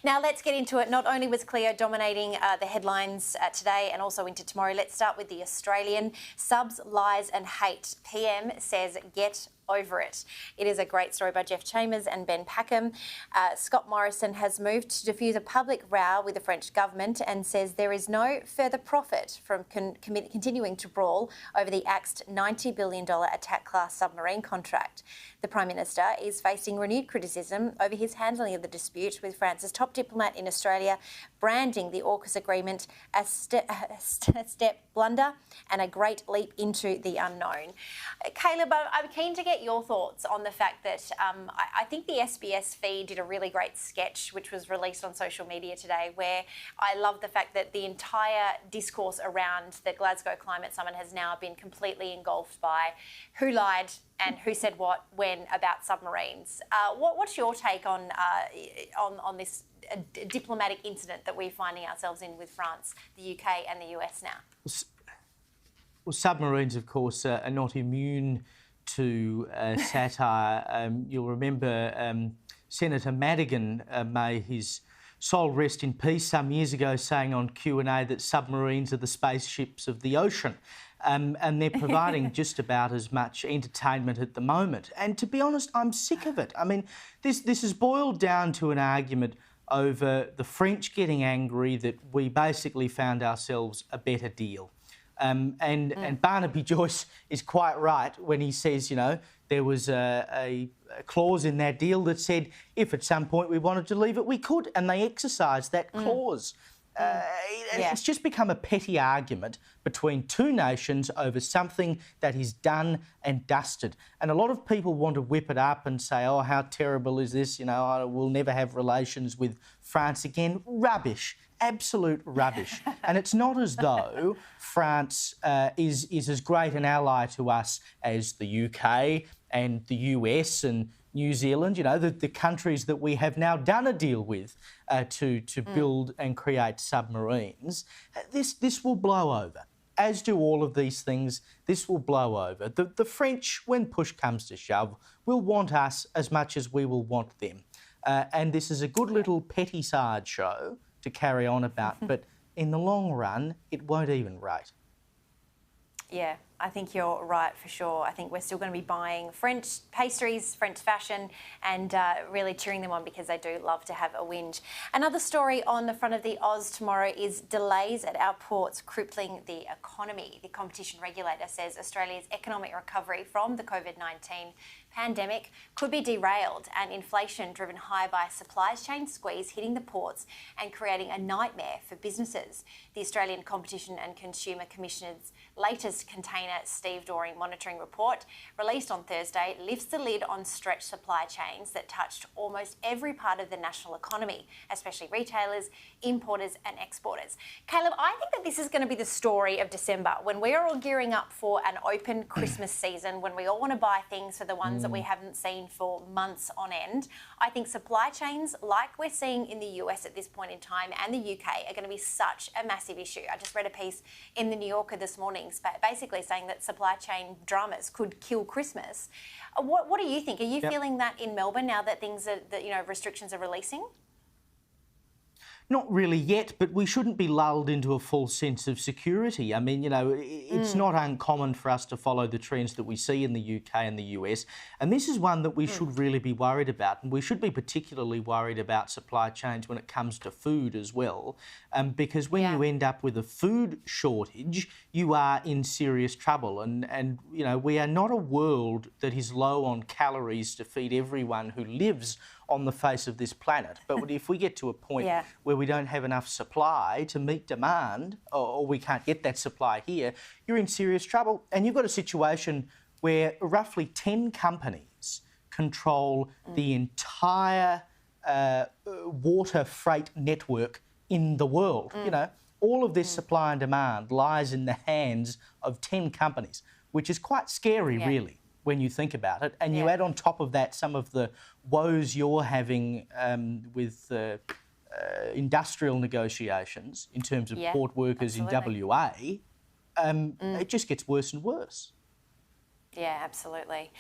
Now let's get into it. Not only was Cleo dominating the headlines today and also into tomorrow, let's start with The Australian. Subs, lies and hate. PM says get over it. It is a great story by Jeff Chambers and Ben Packham. Scott Morrison has moved to defuse a public row with the French government and says there is no further profit from continuing to brawl over the axed $90 billion attack-class submarine contract. The Prime Minister is facing renewed criticism over his handling of the dispute, with France's top diplomat in Australia branding the AUKUS agreement a step blunder and a great leap into the unknown. Caleb, I'm keen to get your thoughts on the fact that I think the SBS feed did a really great sketch which was released on social media today, where I love the fact that the entire discourse around the Glasgow Climate Summit has now been completely engulfed by who lied and who said what when about submarines. What's your take on this diplomatic incident that we're finding ourselves in with France, the UK and the US now? Well, submarines, of course, are not immune to satire. You'll remember Senator Madigan may his soul rest in peace some years ago, saying on Q&A that submarines are the spaceships of the ocean. And they're providing just about as much entertainment at the moment. And to be honest, I'm sick of it. I mean, this has boiled down to an argument over the French getting angry that we basically found ourselves a better deal. And Barnaby Joyce is quite right when he says, you know, there was a clause in that deal that said if at some point we wanted to leave it, we could, and they exercised that clause. It's just become a petty argument between two nations over something that is done and dusted. And a lot of people want to whip it up and say, oh, how terrible is this? You know, we'll never have relations with France again. Rubbish. Absolute rubbish. And it's not as though France is as great an ally to us as the UK and the US and New Zealand, you know, the countries that we have now done a deal with to build and create submarines. This will blow over. As do all of these things, this will blow over. The French, when push comes to shove, will want us as much as we will want them. And this is a good little petty side show to carry on about, but in the long run, it won't even rate. Yeah, I think you're right for sure. I think we're still going to be buying French pastries, French fashion, and really cheering them on because they do love to have a whinge. Another story on the front of the Oz tomorrow is delays at our ports crippling the economy. The competition regulator says Australia's economic recovery from the COVID-19 pandemic could be derailed, and inflation driven high by supply chain squeeze hitting the ports and creating a nightmare for businesses. The Australian Competition and Consumer Commissioner's latest container Steve Doring monitoring report, released on Thursday, lifts the lid on stretched supply chains that touched almost every part of the national economy, especially retailers, importers and exporters. Caleb, I think that this is going to be the story of December, when we're all gearing up for an open Christmas season, when we all want to buy things for the ones that we haven't seen for months on end. I think supply chains, like we're seeing in the US at this point in time and the UK, are going to be such a massive issue. I just read a piece in the New Yorker this morning basically saying that supply chain dramas could kill Christmas. What do you think? Are you feeling that in Melbourne now that things are, restrictions are releasing? Not really yet, but we shouldn't be lulled into a false sense of security. I mean, you know, it's not uncommon for us to follow the trends that we see in the UK and the US, and this is one that we should really be worried about, and we should be particularly worried about supply chains when it comes to food as well, because when you end up with a food shortage, you are in serious trouble, and you know, we are not a world that is low on calories to feed everyone who lives on the face of this planet. But if we get to a point where we don't have enough supply to meet demand, or we can't get that supply here, you're in serious trouble. And you've got a situation where roughly 10 companies control the entire water freight network in the world. You know, all of this supply and demand lies in the hands of 10 companies, which is quite scary, really, when you think about it. And you add on top of that some of the woes you're having with industrial negotiations in terms of port workers in WA, it just gets worse and worse. Yeah, absolutely.